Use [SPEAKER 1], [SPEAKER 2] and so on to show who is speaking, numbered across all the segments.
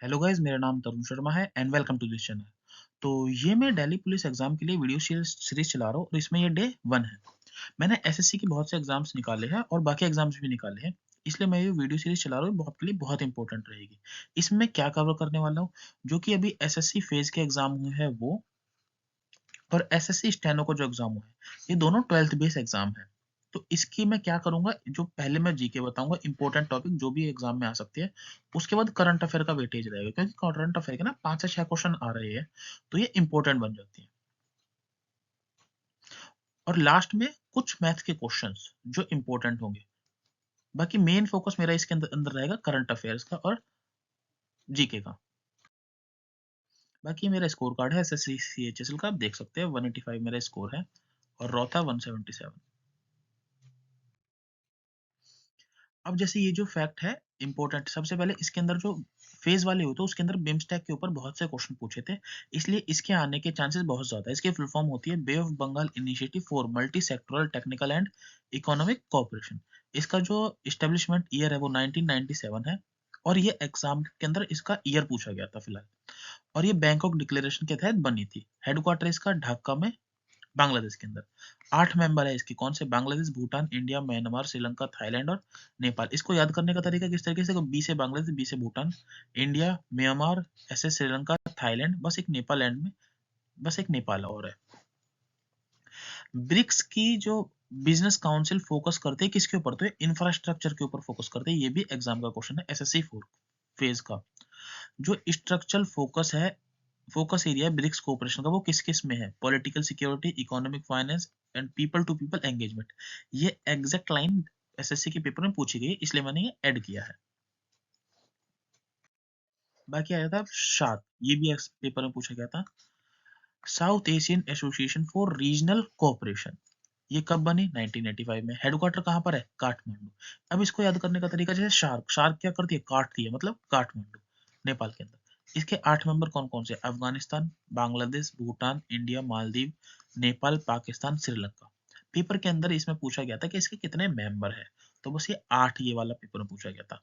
[SPEAKER 1] Hello guys, मेरा नाम तरुण शर्मा है and welcome to this channel. तो ये मैं दिल्ली पुलिस एग्जाम के लिए वीडियो सीरीज चला रहा हूँ और इसमें ये डे 1 है। मैंने एसएससी के बहुत से एग्जाम्स निकाले हैं और बाकी एग्जाम्स भी निकाले हैं। इसलिए मैं ये वीडियो सीरीज चला रहा हूँ, बहुत के लिए बहुत इंपॉर्टेंट रहेगी। इसमें मैं क्या कवर करने वाला हूँ, जो कि अभी एसएससी फेज के एग्जाम हुए हैं वो, और एसएससी स्टेनो को जो एग्जाम हुआ है, ये दोनों 12th बेस एग्जाम है। तो इसकी मैं क्या करूंगा, जो पहले मैं जीके बताऊंगा, इंपॉर्टेंट टॉपिक जो भी एग्जाम में आ सकते हैं। उसके बाद करंट अफेयर का वेटेज रहेगा, क्योंकि करंट अफेयर के ना 5 से 6 क्वेश्चन आ रहे हैं, तो ये इंपॉर्टेंट बन जाती है। और लास्ट में कुछ मैथ के क्वेश्चंस जो इंपॉर्टेंट होंगे। बाकी मेन फोकस मेरा इसके अंदर अंदर रहेगा करंट अफेयर्स का और जीके का। बाकी ये मेरा स्कोर कार्ड है एसएससी सीएचएसएल का, आप देख सकते हैं 185 मेरा स्कोर है और रॉ था 177। अब जैसे ये जो फैक्ट है इंपॉर्टेंट, सबसे पहले इसके अंदर जो फेज वाले होते हैं उसके अंदर बिम्स्टेक के ऊपर बहुत से क्वेश्चन पूछे थे, इसलिए इसके आने के चांसेस बहुत ज्यादा है। इसकी फुल फॉर्म होती है bay of Bengal initiative for multi sectoral technical and economic cooperation. इसका जो इस्टेब्लिशमेंट ईयर है वो 1997 है, और ये एग्जाम के अंदर इसका ईयर पूछा गया था फिलहाल। और ये बैंकॉक डिक्लेरेशन के तहत बनी थी। हेडक्वार्टर इसका ढाका में, बांग्लादेश के अंदर। 8 मेंबर है इसके, कौन से? Bangladesh, Bhutan, India, Myanmar, Sri Lanka, Thailand और नेपाल। इसको याद करने का तरीका किस तरीके से? बी से बांग्लादेश, बी से भूटान, इंडिया, म्यांमार, ऐसे श्रीलंका, थाईलैंड, बस एक नेपाल एंड में, बस एक नेपाल और है। ब्रिक्स की जो बिजनेस काउंसिल फोकस करते हैं किसके ऊपर? तो ये इंफ्रास्ट्रक्चर के ऊपर फोकस करते हैं। ये भी एग्जाम का क्वेश्चन है एसएससी 4 फेज का। जो स्ट्रक्चरल फोकस है, फोकस एरिया है ब्रिक्स कोऑपरेशन का, वो किस किस में है? Political security, economic finance and people to people engagement. ये एग्जैक्ट लाइन एसएससी के पेपर में पूछी गई है, इसलिए मैंने ये ऐड किया है। बाकी आया था शार्क, ये भी पेपर में पूछा गया था। South Asian association for regional cooperation, ये कब बनी? 1985 में। हेडक्वार्टर कहाँ पर है? काठमांडू। अब इसको याद करने का तरीका, जैसे शार्क, शार्क क्या करती है? काटती है, मतलब काठमांडू, नेपाल के अंदर। इसके 8 मेंबर कौन कौन से? अफगानिस्तान, बांग्लादेश, भूटान, इंडिया, मालदीव, नेपाल, पाकिस्तान, श्रीलंका। पेपर के अंदर इसमें पूछा गया था कि इसके कितने मेंबर है, तो बस ये 8, ये वाला पेपर में पूछा गया था।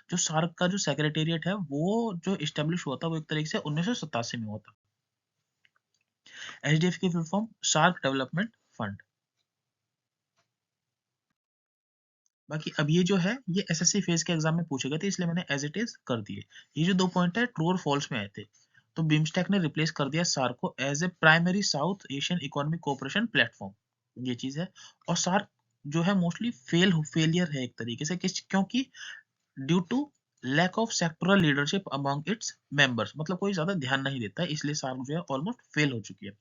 [SPEAKER 1] जो सार्क का जो सेक्रेटेरिएट है वो जो इस्टेब्लिश हुआ था वो एक तरीके से 1987 में हुआ था। एचडीएफ की full form shark development fund. बाकी अब ये जो है, ये एसएससी फेज के एग्जाम में पूछे गए थे, इसलिए मैंने एज इट इज कर दिए। ये जो 2 पॉइंट है ट्रू और फॉल्स में आए थे, तो बिम्स्टेक ने रिप्लेस कर दिया सार्क को as a primary South Asian economic cooperation platform. ये चीज है। और सार्क जो है मोस्टली फेलियर है एक तरीके से, क्योंकि due to lack of sectoral leadership among its members, मतलब कोई ज्यादा ध्यान नहीं देता है, इसलिए सार्क जो है ऑलमोस्ट फेल हो चुकी है।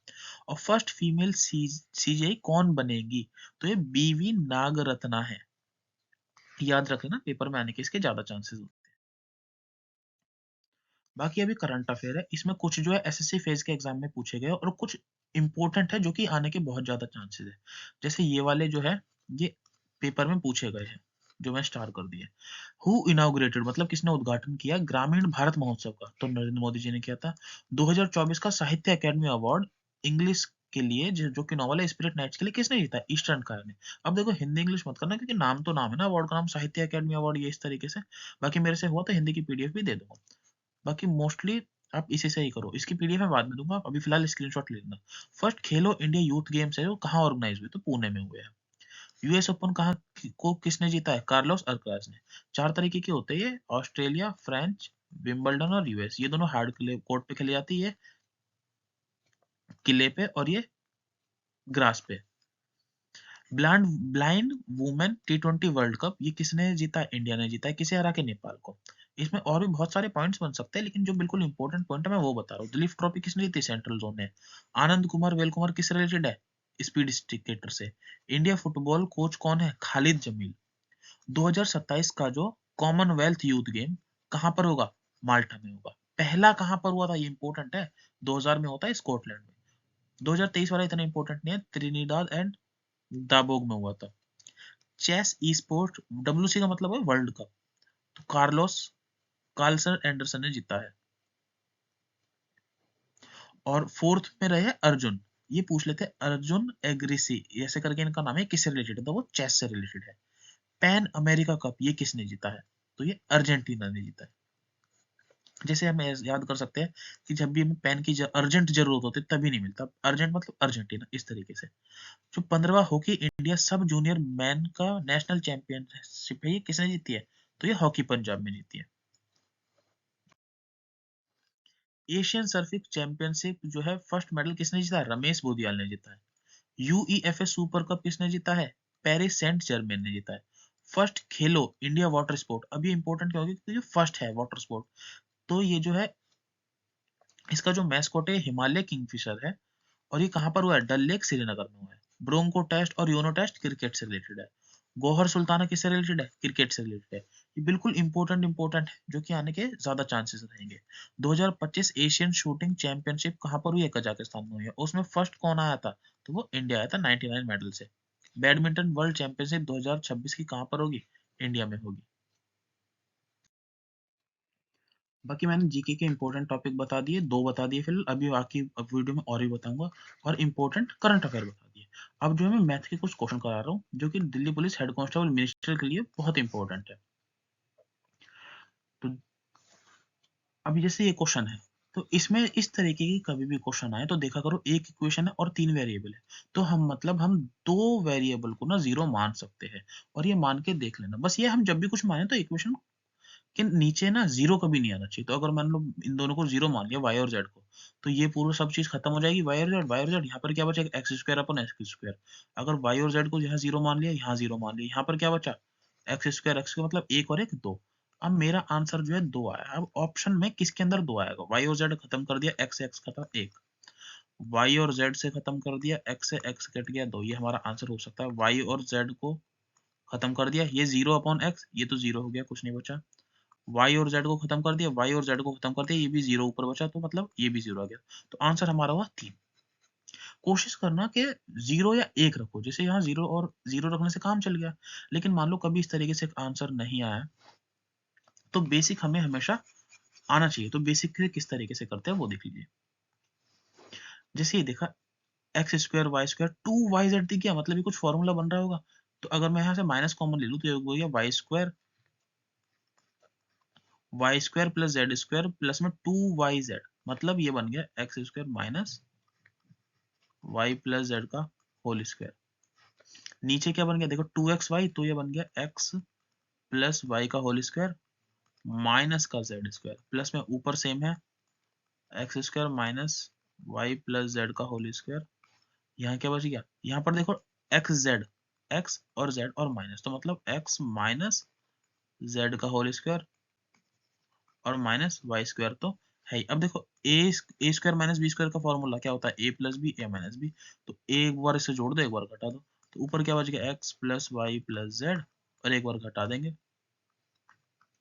[SPEAKER 1] और फर्स्ट फीमेल सीजेई कौन बनेगी? तो ये बीवी नागरत्ना है। याद रख लेना, पेपर में आने के इसके ज्यादा चांसेस होते हैं। बाकी अभी करंट अफेयर है, इसमें कुछ जो है एसएससी फेज के एग्जाम में पूछे गए और कुछ इंपॉर्टेंट है जो कि आने के बहुत ज्यादा चांसेस है। जैसे ये वाले जो है, ये पेपर में पूछे गए हैं, जो मैं स्टार कर दिए। हु इनॉग्रेटेड, मतलब किसने उद्घाटन किया ग्रामीण भारत महोत्सव का? तो नरेंद्र मोदी जी ने किया था। 2024 का साहित्य अकेडमी अवार्ड इंग्लिश के लिए, जो कि नॉवल है स्पिरिट नाइट्स के लिए, किसने जीता? ईस्टर्न कार ने। अब देखो, हिंदी इंग्लिश मत करना, क्योंकि नाम तो नाम है ना, अवार्ड का नाम साहित्य अकेडमी अवार्ड, ये इस तरीके से। बाकी मेरे से हुआ तो हिंदी की पीडीएफ भी दे दूंगा। बाकी मोस्टली आप इसी से ही करो, इसकी पीडीएफ मैं बाद में दूंगा, अभी फिलहाल स्क्रीनशॉट ले लेना। फर्स्ट खेलो इंडिया यूथ गेम्स है, वो कहाँ ऑर्गेनाइज हुए? तो पुणे में हुए हैं। यूएस ओपन कहाँ को किसने जीता है? कार्लोस अल्काराज ने। 4 तरीके के होते हैं ये, ऑस्ट्रेलिया, फ्रेंच, विंबलडन और यूएस। ये दोनों हार्ड कोर्ट पे खेली जाती है, किले पे, और ये ग्रास पे। ब्लाइंड ब्लाइंड वुमेन टी20 वर्ल्ड कप, ये किसने जीता? इंडिया ने जीता है। किसे हरा के? नेपाल को। इसमें और भी बहुत सारे पॉइंट्स बन सकते हैं, लेकिन जो बिल्कुल इंपॉर्टेंट पॉइंट है मैं वो बता रहा हूँ। दिलीप ट्रॉफी किसने जीती? सेंट्रल जोन ने। आनंद कुमार वेल कुमार किस रिलेटेड है? स्पीड स्टिकेटर से। इंडिया फुटबॉल कोच कौन है? खालिद जमील। 2027 का जो कॉमनवेल्थ यूथ गेम कहाँ पर होगा? माल्टा में होगा। पहला कहाँ पर हुआ था? ये इंपॉर्टेंट है। 2000 में होता है स्कॉटलैंड में। 2023 वाला इतना इंपॉर्टेंट नहीं है, त्रिनिदाद एंड दाबोग में हुआ था। चेस ई स्पोर्ट, डब्ल्यूसी का मतलब है वर्ल्ड कप, तो कार्लोस कार्लसन एंडरसन ने जीता है। और फोर्थ में रहे अर्जुन। ये पूछ लेते हैं, अर्जुन एग्रिसी ऐसे करके इनका नाम है, किससे रिलेटेड है? तो वो चेस से रिलेटेड है। पैन अमेरिका कप ये किसने जीता है? तो ये अर्जेंटीना ने जीता है। जैसे हम याद कर सकते हैं कि जब भी हमें पेन की अर्जेंट जरूरत होती है तभी नहीं मिलता, अर्जेंट मतलब अर्जेंटीना, इस तरीके से। जो 15वां hockey India sub junior man का नेशनल चैंपियनशिप है, ये किसने जीती है? तो ये हॉकी पंजाब में जीती है। एशियन सर्फिंग चैंपियनशिप जो है फर्स्ट मेडल किसने जीता है? रमेश बोदियाल ने जीता है। यूईएफए सुपर कप किसने जीता है? पेरिस सेंट जर्मेन ने जीता है। फर्स्ट खेलो इंडिया वाटर स्पोर्ट, अभी इंपॉर्टेंट क्या होगी क्योंकि ये फर्स्ट है वाटर स्पोर्ट, तो ये जो है इसका जो मैस्कॉट है हिमालय किंगफिशर है, और ये कहाँ पर हुआ है? डल लेक श्रीनगर में हुआ है। ब्रोंको टेस्ट और योनो टेस्ट क्रिकेट से रिलेटेड है। गौहर सुल्ताना किससे रिलेटेड है? क्रिकेट से रिलेटेड है। ये बिल्कुल इंपॉर्टेंट है जो कि आने के ज्यादा चांसेस रहेंगे। 2025 एशियन शूटिंग चैंपियनशिप कहाँ पर हुई है? कजाकिस्तान में हुई है। उसमें फर्स्ट कौन आया था? तो वो इंडिया आया था 99 मेडल से। बैडमिंटन वर्ल्ड चैंपियनशिप 2026 की कहाँ पर होगी? इंडिया में होगी। बाकी मैंने जीके के इंपॉर्टेंट टॉपिक बता दिए, 2 बता दिए फिलहाल, अभी बाकी अब वीडियो में और भी बताऊंगा, और इंपॉर्टेंट करंट अफेयर बता दिए। अब जो है मैं मैथ के कुछ क्वेश्चन करा रहा हूँ जो कि Delhi police head constable minister के लिए बहुत इंपॉर्टेंट है। तो अभी जैसे ये क्वेश्चन है, तो इसमें इस तरीके की कभी भी क्वेश्चन आए तो देखा करो एक इक्वेशन है और 3 वेरिएबल है, तो हम 2 वेरिएबल को ना जीरो मान सकते हैं, और ये मान के देख लेना बस। ये हम जब भी कुछ माने तो इक्वेशन कि नीचे ना जीरो कभी नहीं आना चाहिए। तो अगर मान लो इन दोनों को जीरो मान लिया, वाई और जेड को, तो ये पूरा सब चीज खत्म हो जाएगी, वाई और जेड यहाँ पर क्या बचेगा? X square upon x square. अगर वाई और जेड को यहाँ जीरो मान लिया, यहाँ जीरो मान लिया, यहाँ पर क्या बचा? एक्स स्क्वायर, एक्स का मतलब एक और एक दो। अब मेरा आंसर जो है दो आया। अब ऑप्शन में किसके अंदर दो आएगा? वाई और जेड खत्म कर दिया, एक्स से एक्स खत्म एक, वाई और जेड से खत्म कर दिया, एक्स से एक्स कट गया दो, ये हमारा आंसर हो सकता है। वाई और जेड को खत्म कर दिया, ये जीरो अपॉन एक्स, ये तो जीरो हो गया, कुछ नहीं बचा। वाई और जेड को खत्म कर दिया, वाई और जेड को खत्म कर दिया, ये भी जीरो ऊपर बचा, तो मतलब ये भी जीरो आ गया। तो आंसर हमारा हुआ 3। कोशिश करना कि जीरो या एक रखो, जैसे यहाँ जीरो और जीरो रखने से काम चल गया। लेकिन मान लो कभी इस तरीके से आंसर नहीं आया, तो बेसिक हमें हमेशा आना चाहिए। तो बेसिक किस तरीके से करते हैं वो देख लीजिए। जैसे ये देखा, x square y square two y z दी गया, मतलब ये कुछ फॉर्मूला बन रहा होगा। तो अगर मैं यहाँ से माइनस कॉमन ले लूँ तो ये हो गया y square plus z square plus में टू वाई जेड, मतलब ये बन गया x square minus y plus z का होल स्क्वायर। नीचे क्या बन गया देखो, टू एक्स वाई, तो ये बन गया एक्स प्लस वाई का होल स्क्वायर माइनस का जेड स्क्वायर, प्लस में ऊपर सेम है x square minus y plus z का होल स्क्वायर। यहाँ क्या बच गया? यहाँ पर देखो एक्स जेड, एक्स और जेड और माइनस, तो मतलब एक्स माइनस जेड का होल स्क्वायर और माइनस वाई स्क्वायर तो है ही। अब देखो a square minus b square का फॉर्मूला क्या होता है? ए प्लस बी ए माइनस बी। तो एक बार इसे जोड़ दो, एक बार घटा दो, तो ऊपर क्या बच गया? X plus y plus z, और एक बार घटा देंगे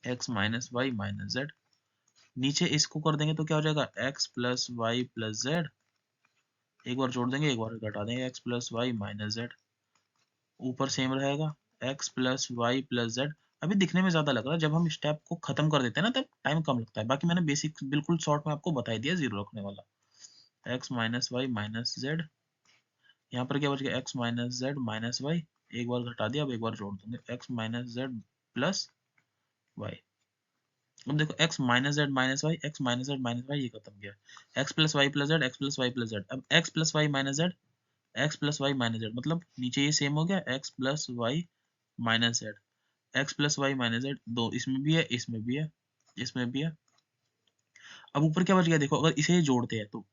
[SPEAKER 1] x minus y minus z. नीचे इसको कर देंगे तो क्या हो जाएगा? X plus y plus z, एक बार जोड़ देंगे, एक बार घटा देंगे x plus y minus z. ऊपर सेम रहेगा x plus y plus z. अभी दिखने में ज्यादा लग रहा है, जब हम स्टेप को खत्म कर देते हैं ना तब टाइम कम लगता है। बाकी मैंने बेसिक बिल्कुल शॉर्ट में आपको बता ही दिया जीरो रखने वाला। X minus y minus z, यहाँ पर क्या बच गया? X minus z minus y, एक बार घटा दिया, अब एक बार जोड़ दूंगे x minus z plus y. अब देखो x minus z minus y, x minus z minus y, ये खत्म गया। X plus y plus z, x plus y plus z. अब x plus y minus z, x plus y minus z, मतलब नीचे ये same हो गया x plus y minus z, x plus y minus z, दो इसमें भी है, इसमें भी है, इसमें भी है। अब ऊपर क्या बच गया देखो, अगर इसे जोड़ते हैं तो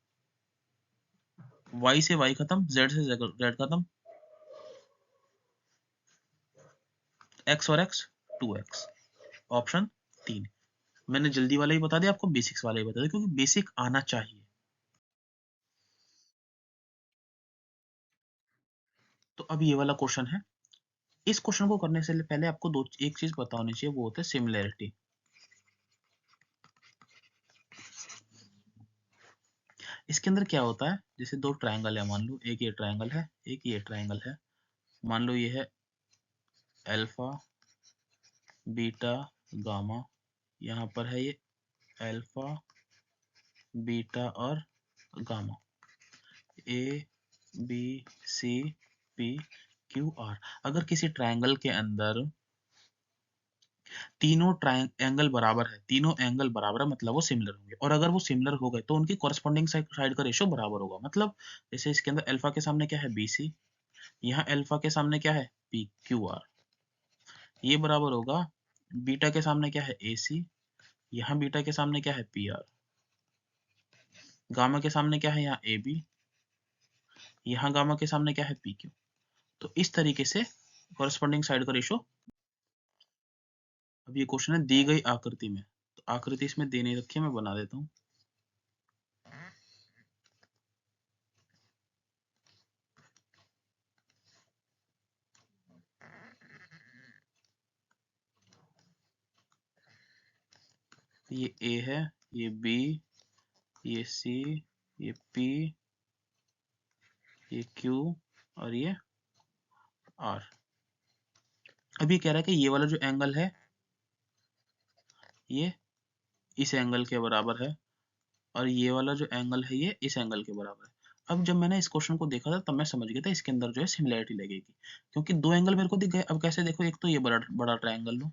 [SPEAKER 1] y से y खत्म, z से z खत्म, x और x 2x, ऑप्शन 3। मैंने जल्दी वाला ही बता दिया आपको, बेसिक्स वाला ही बता दिया क्योंकि बेसिक आना चाहिए। तो अब ये वाला क्वेश्चन है। इस क्वेश्चन को करने से पहले आपको दो एक चीज पता होनी चाहिए, वो होता है सिमिलैरिटी। इसके अंदर क्या होता है, जैसे दो ट्रायंगल है, मान लो एक ये ट्रायंगल है, एक ये ट्रायंगल है। मान लो ये है अल्फा बीटा गामा, यहाँ पर है ये अल्फा बीटा और gamma, A B C P Q R. अगर किसी ट्रायंगल के अंदर तीनों एंगल बराबर है, तीनों एंगल बराबर है मतलब वो सिमिलर होंगे, और अगर वो सिमिलर हो गए तो उनकी कॉरस्पॉन्डिंग साइड का रेशियो बराबर होगा। मतलब जैसे इसके अंदर अल्फा के सामने क्या है BC, यहाँ अल्फा के सामने क्या है PQR, ये बराबर होगा बीटा के सामने क्या है AC, यहाँ बीटा के सामने क्या है PR, गामा के सामने क्या है यहाँ AB, यहाँ गामा के सामने क्या है PQ। तो इस तरीके से कॉरस्पॉन्डिंग साइड का रेशियो। अब ये क्वेश्चन है दी गई आकृति में, तो आकृति इसमें दे नहीं रखी है, मैं बना देता हूँ। ये A है, ये B, ये C, ये P, ये Q और ये R। अब ये कह रहा है कि ये वाला जो एंगल है ये इस एंगल के बराबर है, और ये वाला जो एंगल है ये इस एंगल के बराबर है। अब जब मैंने इस क्वेश्चन को देखा था तब मैं समझ गया था इसके अंदर जो है सिमिलैरिटी लगेगी, क्योंकि दो एंगल मेरे को दिख गए। अब कैसे देखो, एक तो ये बड़ा बड़ा ट्रायंगल लो,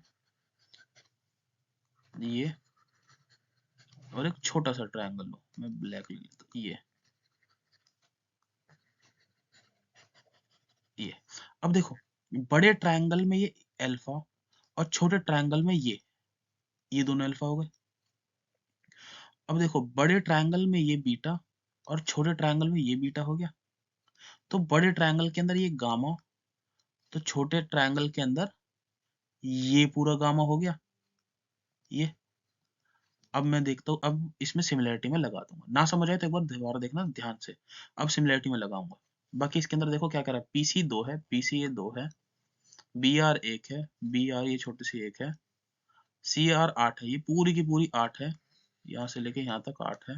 [SPEAKER 1] ये, और एक छोटा सा ट्रायंगल लो, मैं ब्लैक ले लेता हूं, ये। अब देखो बड़े ट्रायंगल में ये अल्फा, और छोटे ट्रायंगल में ये दोनों अल्फा हो गए। अब देखो बड़े ट्रायंगल में ये बीटा, और छोटे ट्रायंगल में ये बीटा हो गया। तो बड़े ट्रायंगल के अंदर ये गामा, तो छोटे ट्रायंगल के अंदर ये पूरा गामा हो गया ये। अब मैं देखता हूँ, अब इसमें सिमिलरिटी में लगा दूंगा, ना समझ आए तो एक बार दोबारा देखना ध्यान से। अब सिमिलरिटी में लगाऊंगा। बाकी इसके अंदर देखो क्या कह रहा है, PC 2 है, PC ये 2 है, BR 1 है, BR ये छोटी सी 1 है, CR 8 है, ये पूरी की पूरी 8 है, यहाँ से लेके यहाँ तक 8 है,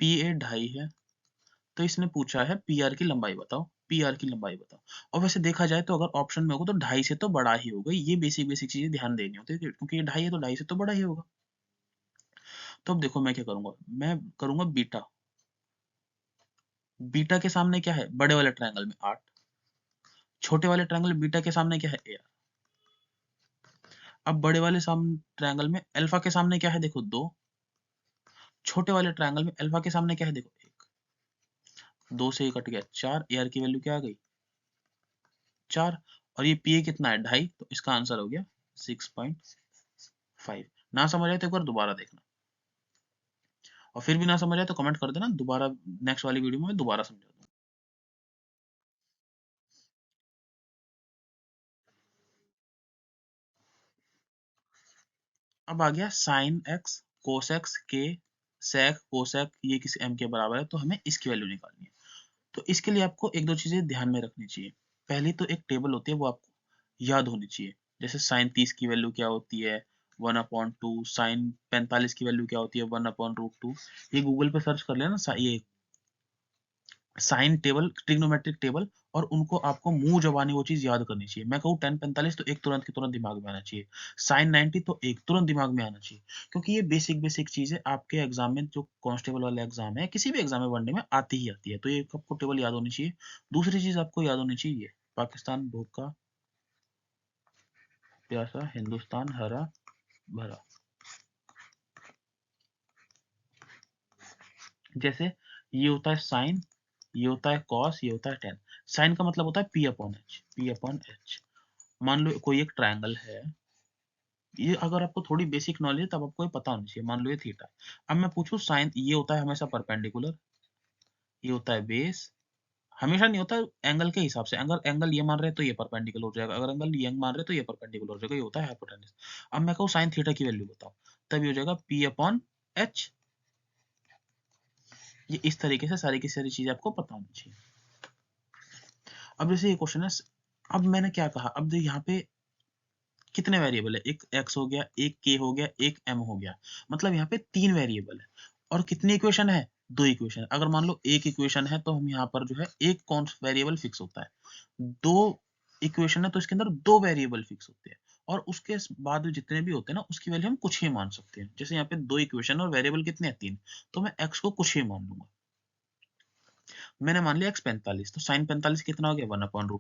[SPEAKER 1] PA 2.5 है। तो इसने पूछा है PR की लंबाई बताओ, PR की लंबाई बताओ। और वैसे देखा जाए तो अगर ऑप्शन में होगा तो 2.5 से तो बड़ा ही होगा, ये बेसिक बेसिक चीजें ध्यान देनी होती है, क्योंकि ये 2.5 है तो 2.5 से तो बड़ा ही होगा। तो अब देखो मैं क्या करूंगा, मैं करूंगा बीटा। बीटा के सामने क्या है बड़े वाले ट्रायंगल में 8, छोटे वाले ट्रायंगल बीटा के सामने क्या है AR। अब बड़े वाले सामने ट्रायंगल में अल्फा के सामने क्या है देखो 2, छोटे वाले ट्रायंगल में अल्फा के सामने क्या है देखो 1, 2 से 1 कट गया 4, AR की वैल्यू क्या आ गई 4, और ये PA कितना है 2.5, तो इसका आंसर हो गया 6.5। ना समझ आए तो एक बार दोबारा देखना, और फिर भी ना समझ आए तो कमेंट कर देना, दोबारा नेक्स्ट वाली वीडियो में मैं दोबारा समझा दूंगा। अब आ गया साइन एक्स, कोस एक्स, के, सेक, कोसेक, ये किसी m के बराबर है, तो हमें इसकी वैल्यू निकालनी है। तो इसके लिए आपको एक दो चीजें ध्यान में रखनी चाहिए। पहली तो एक टेबल होती है, वो आपको याद होनी चाहिए। जैसे साइन 30 की वैल्यू क्या होती है 1/2, साइन 45 की वैल्यू क्या होती है 1/√2। ये गूगल पे सर्च कर लेना, ये साइन टेबल, ट्रिग्नोमेट्रिक टेबल, और उनको आपको मुंह जबानी वो चीज याद करनी चाहिए। मैं कहूँ 1045 तो एक तुरंत की तुरंत दिमाग में आना चाहिए, साइन 90 तो एक तुरंत दिमाग में आना चाहिए, क्योंकि ये बेसिक बेसिक चीजें आपके एग्जाम में, जो कांस्टेबल वाला एग्जाम है, किसी भी एग्जाम में वनडे में आती ही आती है, तो ये आपको टेबल याद होनी चाहिए। दूसरी चीज आपको याद होनी चाहिए, पाकिस्तान भूखा प्यासा, हिंदुस्तान हरा भरा। जैसे ये होता है साइन, ये होता है कॉस, ये होता है टेन। साइन का मतलब होता है P/H, P/H। मान लो कोई एक ट्रायंगल है, ये अगर आपको थोड़ी बेसिक नॉलेज है तब आपको ये पता होना चाहिए। मान लो ये थीटा है, अब मैं पूछूं साइन, ये होता है हमेशा परपेंडिकुलर, ये होता है बेस, हमेशा नहीं होता, एंगल के हिसाब से। अगर एंगल ये मान रहे हैं तो ये परपेंडिकुलर हो जाएगा, अगर एंगल ये मान रहे हैं तो ये परपेंडिकुलर हो जाएगा, ये होता है हाइपोटेन्यूज। अब मैं कहूँ साइन थीटा की वैल्यू बताओ, तब ये हो जाएगा P/H। ये इस तरीके से सारी की सारी चीजें आपको पता होनी चाहिए। अब जैसे ये क्वेश्चन है, अब मैंने क्या कहा, अब यहाँ पे कितने वेरिएबल है, एक x हो गया, एक k हो गया, एक m हो गया, मतलब यहाँ पे 3 वेरिएबल है। और कितनी इक्वेशन है 2 इक्वेशन। अगर मान लो एक इक्वेशन है तो हम यहाँ पर जो है एक कौन वेरिएबल फिक्स होता है, 2 इक्वेशन है तो इसके अंदर 2 वेरिएबल फिक्स होते हैं, और उसके बाद जितने भी होते हैं ना उसकी वैल्यू हम कुछ ही मान सकते हैं। जैसे यहाँ पे 2 इक्वेशन और वेरिएबल कितने हैं 3, तो मैं x को कुछ ही मान लूंगा। मैंने मान लिया x 45, तो साइन 45 कितना हो गया 1/√2,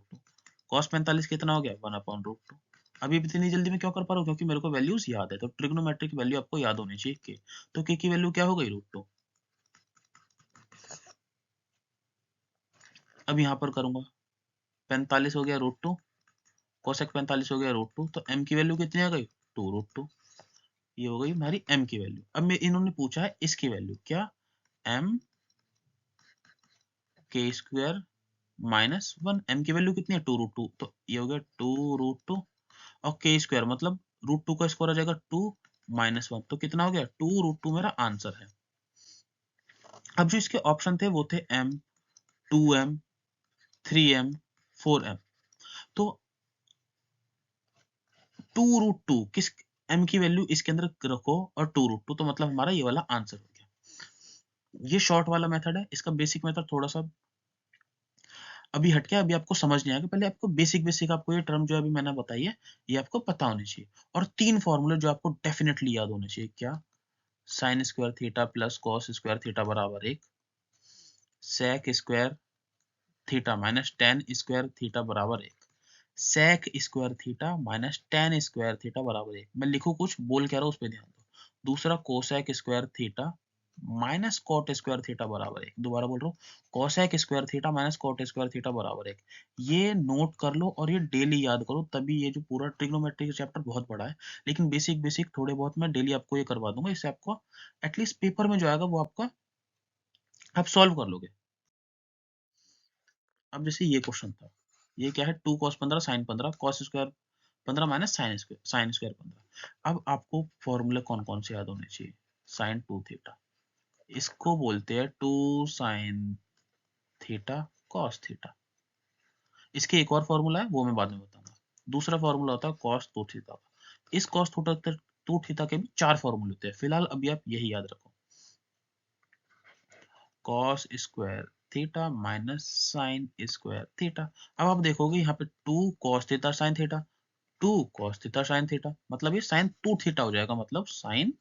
[SPEAKER 1] कॉस 45 कितना हो गया 1/√2। अभी इतनी जल्दी में क्यों कर पा रहा हूँ, क्योंकि मेरे को वैल्यूज याद है। तो ट्रिग्नोमेट्रिक वैल्यू आपको याद होनी चाहिए के। तो के की वैल्यू क्या हो गई, √2। अब यहाँ पर करूंगा, 45 हो गया √2, कोसेक 45 हो गया √2, तो m की वैल्यू कितनी आ गई, 2√2। ये हो गई हमारी m की वैल्यू। अब मैं इन्होंने पूछा है इसकी वैल्यू, क्या, m k स्क्वायर -1, m की वैल्यू कितनी है, 2√2, तो ये हो गया 2√2, और k स्क्वायर मतलब √2 का स्क्वायर आ जाएगा 2 -1, तो कितना हो गया, 2√2 मेरा आंसर है। अब जो इसके ऑप्शन थे वो थे m, 2m, 3m, 4m। तो 2√2 किस, m की वैल्यू इसके अंदर रखो और 2√2, तो मतलब हमारा ये वाला आंसर हो गया। ये शॉर्ट वाला मेथड है। इसका बेसिक मेथड थोड़ा सा अभी हट गया, अभी आपको समझ नहीं आएगा। पहले आपको बेसिक बेसिक आपको ये टर्म जो अभी मैंने बताई है ये आपको पता होनी चाहिए। और 3 फॉर्मूले जो आपको डेफिनेटली याद होने चाहिए, क्या, sine square theta plus cos square theta बराबर 1, sec square theta minus tan square theta बराबर 1, sec square theta minus tan square theta बराबर 1। मैं लिखूं कुछ, बोल क्या रहा हूं उस पर ध्यान दो। दूसरा cosec square theta minus cot square theta बराबर 1। दोबारा बोल रहा हूँ, cosec square theta minus cot square theta बराबर 1। ये नोट कर लो और ये डेली याद करो, तभी ये जो पूरा ट्रिग्नोमेट्री चैप्टर बहुत बड़ा है, लेकिन बेसिक बेसिक थोड़े बहुत मैं डेली आपको ये करवा दूंगा। इससे आपको एटलीस्ट पेपर में जो आएगा वो आपका आप सॉल्व कर लोगे। अब जैसे ये क्वेश्चन था, ये क्या है, 2 cos 15 sin 15 cos square 15 minus sine square 15। अब आपको फॉर्मूले कौन कौन से याद होने चाहिए, साइन 2 थीटा, इसको बोलते हैं 2 साइन थीटा कॉस थीटा। इसके एक और फॉर्मूला है वो मैं बाद में बताऊंगा। दूसरा फॉर्मूला होता है cos 2 थीटा का। इस cos 2 थीटा के भी 4 फॉर्मूले होते हैं, फिलहाल अभी आप यही याद रखो, cos square theta minus sine square theta. अब आप देखोगे यहाँ पे 2 cos theta sine theta, 2 cos theta sine theta, मतलब ये साइन 2 थीटा हो जाएगा, मतलब साइन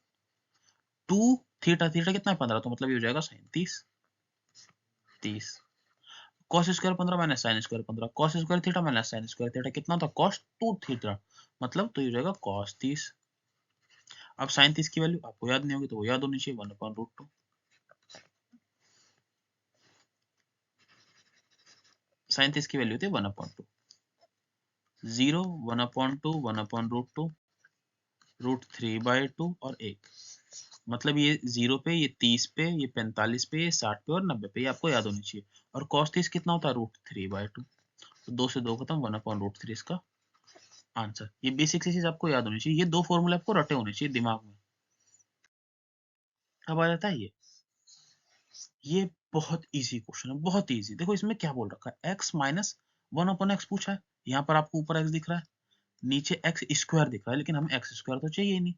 [SPEAKER 1] 2 थीटा, थीटा कितना है 15, तो मतलब ये हो जाएगा sine 30। cos square 15 minus sine square 15, cos square theta minus sine square theta कितना था, cos 2 थीटा, मतलब तो ये हो जाएगा cos 30। अब साइन 30 की वैल्यू आपको याद नहीं होगी तो वो याद होनी चाहिए 1/√2। साइन 30 की वैल्यू थी 1/2, 0, 1/2, 1/√2, √3/2 और 1। मतलब ये 0 पे, ये 30 पे, ये 45 पे, ये 60 पे और 90 पे, ये आपको याद होनी चाहिए। और cos 30 कितना होता है, √3/2, तो 2 से 2 खत्म, 1/√3 इसका आंसर। ये बेसिक सी चीज आपको याद होनी चाहिए, ये 2 फॉर्मूले आपको रटे होने चाहिए दिमाग में। अब आ जाता है ये बहुत इजी क्वेश्चन है, बहुत इजी। देखो इसमें क्या बोल रखा है, x माइनस 1/x पूछा है। यहाँ पर आपको ऊपर x दिख रहा है, नीचे एक्स स्क्वायर दिख रहा है, लेकिन हमें एक्स स्क्वायर तो चाहिए ही नहीं,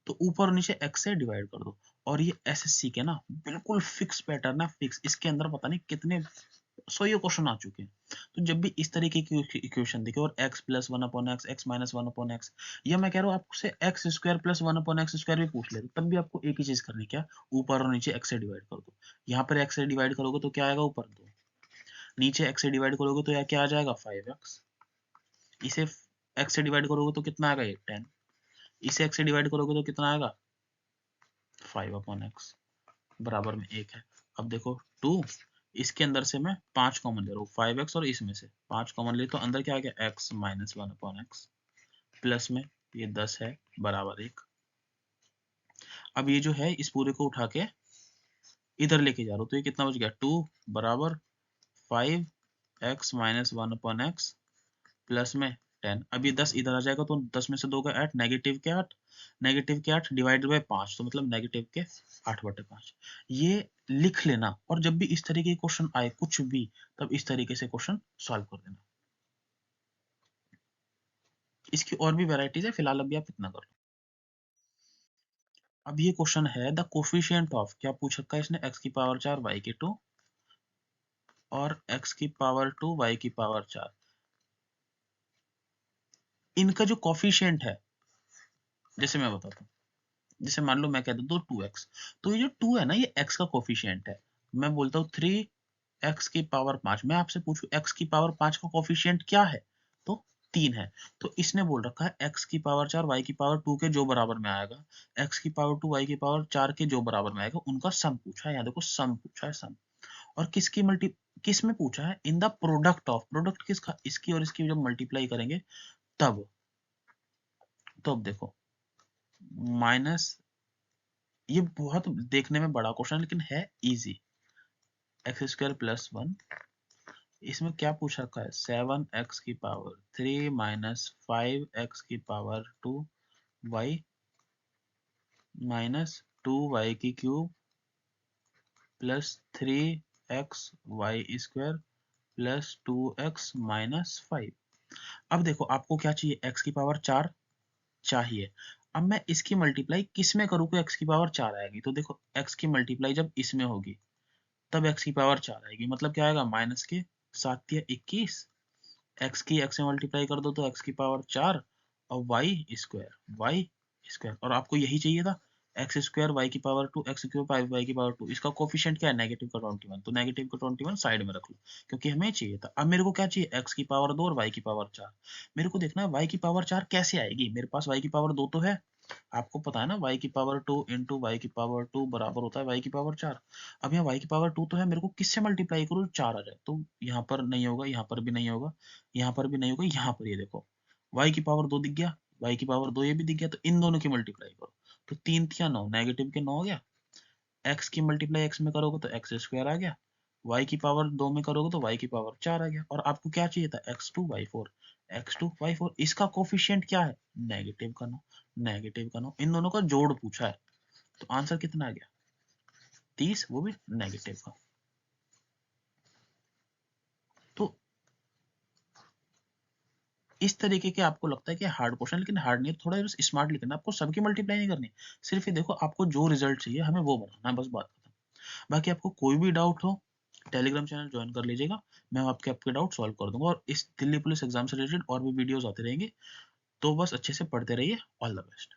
[SPEAKER 1] तो ऊपर और नीचे एक्स से डिवाइड कर दो। और ये एसएससी के ना बिल्कुल फिक्स पैटर्न है, फिक्स। इसके अंदर पता नहीं कितने 100 ये क्वेश्चन आ चुके हैं। तो जब भी इस तरीके की इक्वेशन दिखे और x plus 1/x, x minus 1/x, या मैं कह रहा हूँ आपसे x square plus 1/x square भी पूछ ले, तब भी आपको एक ही चीज करनी, क्या, ऊपर और नीचे x से डिवाइड कर दो। यहाँ पर x से डिवाइड करोगे तो क्या आएगा, ऊपर 2, नीचे x से डिवाइड करोगे तो क्या आ जाएगा, 5x। इसे x से डिवाइड करोगे तो कितना आएगा, 10। इसे x से डिवाइड करोगे तो कितना आएगा, 5/x बराबर में 1 है। अब देखो 2, इसके अंदर से मैं 5 कॉमन ले रहा हूँ, 5x और इसमें से 5 कॉमन ले, तो अंदर क्या आ गया, x माइनस 1/x, प्लस में ये 10 है बराबर 1। अब ये जो है इस पूरे को उठा के इधर लेके जा रहा हूँ, तो ये कितना बच गया, 2 बराबर 5x माइनस 1/x प्लस में 10। अब ये 10 इधर आ जाएगा तो 10 में से 2 का 8, नेगेटिव के 8, नेगेटिव के 8 डिवाइडेड बाय 5, तो मतलब नेगेटिव के 8/5। ये लिख लेना, और जब भी इस तरीके के क्वेश्चन आए कुछ भी, तब इस तरीके से क्वेश्चन सॉल्व कर देना। इसकी और भी वैरायटीज है, फिलहाल अभी आप इतना कर लो। अब ये क्वेश्चन है, द कोफिशिएंट ऑफ, क्या पूछ रखा है इसने, x की पावर 4 y की 2 और x की पावर 2 y की पावर 4, इनका जो कोफिशिएंट है, जैसे मैं बताता हूँ, जैसे मान लो मैं कह दूं 2x, तो ये जो 2 है ना, ये x का कोफिशिएंट है। मैं बोलता हूँ 3x की पावर 5, मैं आपसे पूछूं x की पावर 5 का कोफिशिएंट क्या है, तो 3 है, तो इसने बोल रखा है x की पावर 4 y की पावर 2 के जो बराबर में आएगा, x की पावर 2 y की पावर 4 के जो बराबर में आएगा, उनका सम पूछा है। यहाँ देखो सम पूछा है, सम। और किस में पूछा है? In the product of, product किसका? इसकी और इसकी जब मल्टीप्लाई करेंगे तब। तो अब देखो माइनस, ये बहुत देखने में बड़ा क्वेश्चन लेकिन है इजी। एक्स स्क्वायर प्लस 1, इसमें क्या पूछा रखा है? 7x की पावर 3 माइनस 5x की पावर 2 y माइनस 2y की cube plus 3x y square plus 2x minus 5। अब देखो आपको क्या चाहिए? x की पावर 4 चाहिए। अब मैं इसकी मल्टीप्लाई किस में करूँ कि x की पावर 4 आएगी? तो देखो x की मल्टीप्लाई जब इसमें होगी तब x की पावर 4 आएगी, मतलब क्या आएगा? माइनस के 7 या 21, x की x से मल्टीप्लाई कर दो तो x की पावर 4 और y स्क्वायर, और आपको यही चाहिए था एक्स स्क्वायर वाई की पावर 2 एक्स क्यूब 5 वाई की पावर 2। इसका कोफिशिएंट क्या है? नेगेटिव का 21, तो नेगेटिव का 21 साइड में रख लो क्योंकि हमें चाहिए था। अब मेरे को क्या चाहिए? एक्स की पावर 2 और वाई की पावर 4। मेरे को देखना है वाई की पावर 4 कैसे आएगी। मेरे पास वाई की पावर 2 तो है, आपको पता है ना y की पावर 2 इंटू वाई की पावर 2 बराबर होता है y की पावर 4। अब यहाँ y की पावर 2 तो है, मेरे को किससे मल्टीप्लाई करूँ 4 आ जाए? तो यहाँ पर नहीं होगा, यहाँ पर भी नहीं होगा, यहाँ पर भी नहीं होगा, यहाँ पर ये देखो y की पावर 2 दिख गया, y की पावर 2 ये भी दिख गया, तो इन दोनों की मल्टीप्लाई करो तो 3 तिया 9, नेगेटिव के 9 हो गया। x की मल्टीप्लाई x में करोगे तो एक्स स्क्वायर आ गया, y की पावर 2 में करोगे तो y की पावर 4 आ गया। और आपको क्या चाहिए था? x2 y4, इसका कोफिशिएंट क्या है? नेगेटिव का 9, नेगेटिव का 9, इन दोनों का जोड़ पूछा है, तो आंसर कितना आ गया? 30, वो भी नेगेटिव का। तो इस तरीके के आपको लगता है कि हार्ड क्वेश्चन, लेकिन हार्ड नहीं है, थोड़ा बस स्मार्ट लिखना, आपको सबकी मल्टीप्लाई नहीं करनी, सिर्फ ये देखो आपको जो रिजल्ट चाहिए हमें वो बनाना है, बस बात खत्म। बाकी आपको कोई भी डाउट हो टेलीग्राम चैनल ज्वाइन कर लीजिएगा, मैं आपके डाउट सॉल्व कर दूंगा। और इस दिल्ली पुलिस एग्जाम से रिलेटेड और भी वीडियोस आते रहेंगे, तो बस अच्छे से पढ़ते रहिए। All the best.